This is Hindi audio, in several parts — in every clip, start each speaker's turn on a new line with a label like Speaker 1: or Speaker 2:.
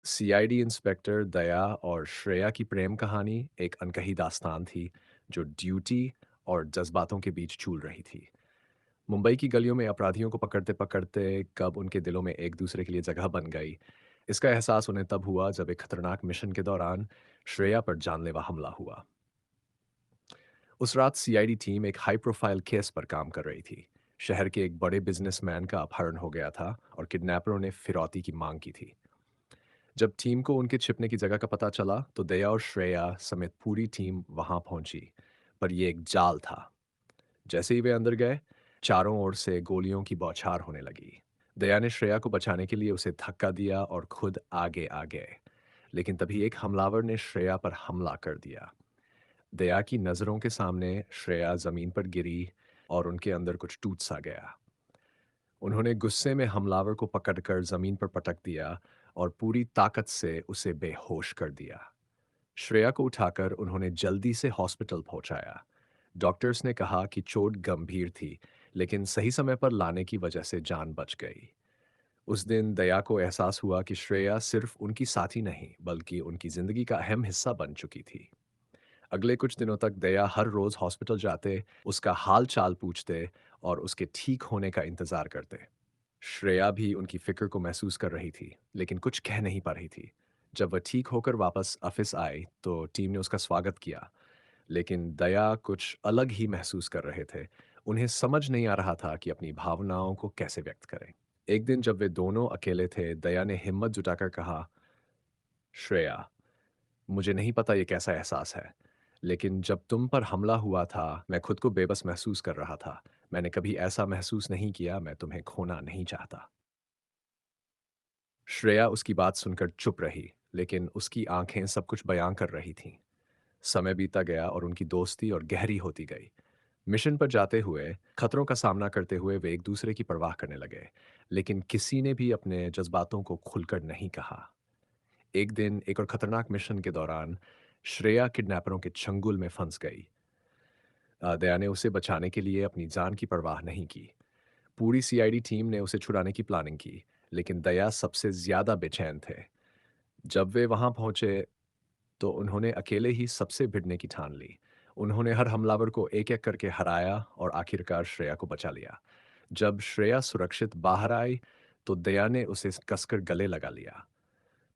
Speaker 1: सीआईडी इंस्पेक्टर दया और श्रेया की प्रेम कहानी एक अनकही दास्तान थी जो ड्यूटी और जज्बातों के बीच झूल रही थी। मुंबई की गलियों में अपराधियों को पकड़ते पकड़ते कब उनके दिलों में एक दूसरे के लिए जगह बन गई, इसका एहसास उन्हें तब हुआ जब एक खतरनाक मिशन के दौरान श्रेया पर जानलेवा हमला हुआ। उस रात सीआईडी टीम एक हाई प्रोफाइल केस पर काम कर रही थी। शहर के एक बड़े बिजनेसमैन का अपहरण हो गया था और किडनैपरों ने फिरौती की मांग की थी। जब टीम को उनके छिपने की जगह का पता चला तो दया और श्रेया समेत पूरी टीम वहां पहुंची। पर यह एक जाल था। जैसे ही वे अंदर गए, चारों ओर से गोलियों की बौछार होने लगी। दया ने श्रेया को बचाने के लिए उसे धक्का दिया और खुद आगे आ गए। लेकिन तभी एक हमलावर ने श्रेया पर हमला कर दिया। दया की नजरों के सामने श्रेया जमीन पर गिरी और उनके अंदर कुछ टूट सा गया। उन्होंने गुस्से में हमलावर को पकड़कर जमीन पर पटक दिया और पूरी ताकत से उसे बेहोश कर दिया। श्रेया को उठाकर उन्होंने जल्दी से हॉस्पिटल पहुंचाया। डॉक्टर्स ने कहा कि चोट गंभीर थी, लेकिन सही समय पर लाने की वजह से जान बच गई। उस दिन दया को एहसास हुआ कि श्रेया सिर्फ उनकी साथी नहीं, बल्कि उनकी जिंदगी का अहम हिस्सा बन चुकी थी। अगले कुछ दिनों तक दया हर रोज हॉस्पिटल जाते, उसका हाल चाल पूछते और उसके ठीक होने का इंतजार करते। श्रेया भी उनकी फिक्र को महसूस कर रही थी, लेकिन कुछ कह नहीं पा रही थी। जब वह ठीक होकर वापस ऑफिस आई तो टीम ने उसका स्वागत किया, लेकिन दया कुछ अलग ही महसूस कर रहे थे। उन्हें समझ नहीं आ रहा था कि अपनी भावनाओं को कैसे व्यक्त करें। एक दिन जब वे दोनों अकेले थे, दया ने हिम्मत जुटाकर कहा, श्रेया, मुझे नहीं पता ये कैसा एहसास है, लेकिन जब तुम पर हमला हुआ था, मैं खुद को बेबस महसूस कर रहा था। मैंने कभी ऐसा महसूस नहीं किया। मैं तुम्हें खोना नहीं चाहता। श्रेया उसकी बात सुनकर चुप रही, लेकिन उसकी आंखें सब कुछ बयां कर रही थीं। समय बीता गया और उनकी दोस्ती और गहरी होती गई। मिशन पर जाते हुए, खतरों का सामना करते हुए वे एक दूसरे की परवाह करने लगे, लेकिन किसी ने भी अपने जज्बातों को खुलकर नहीं कहा। एक दिन एक और खतरनाक मिशन के दौरान श्रेया किडनैपरों के चंगुल में फंस गई। दया ने उसे बचाने के लिए अपनी जान की परवाह नहीं की। पूरी सीआईडी टीम ने उसे छुड़ाने की प्लानिंग की, लेकिन दया सबसे ज्यादा बेचैन थे। जब वे वहां पहुंचे तो उन्होंने अकेले ही सबसे भिड़ने की ठान ली। उन्होंने हर हमलावर को एक-एक करके हराया और आखिरकार श्रेया को बचा लिया। जब श्रेया सुरक्षित बाहर आई, तो दया ने उसे कसकर गले लगा लिया।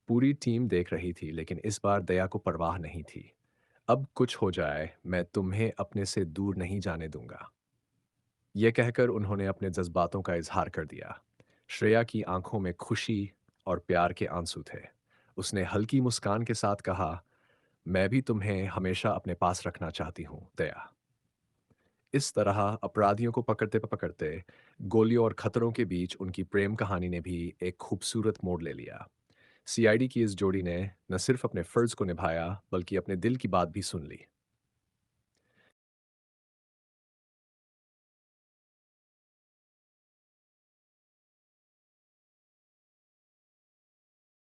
Speaker 1: पूरी टीम देख रही थी, लेकिन इस बार दया को परवाह नहीं थी। अब कुछ हो जाए, मैं तुम्हें अपने से दूर नहीं जाने दूंगा। यह कहकर उन्होंने अपने जज्बातों का इजहार कर दिया। श्रेया की आंखों में खुशी और प्यार के आंसू थे। उसने हल्की मुस्कान के साथ कहा, मैं भी तुम्हें हमेशा अपने पास रखना चाहती हूँ, दया। इस तरह अपराधियों को पकड़ते पकड़ते, गोलियों और खतरों के बीच उनकी प्रेम कहानी ने भी एक खूबसूरत मोड़ ले लिया। सीआईडी की इस जोड़ी ने न सिर्फ अपने फर्ज को निभाया, बल्कि अपने दिल की बात भी सुन ली।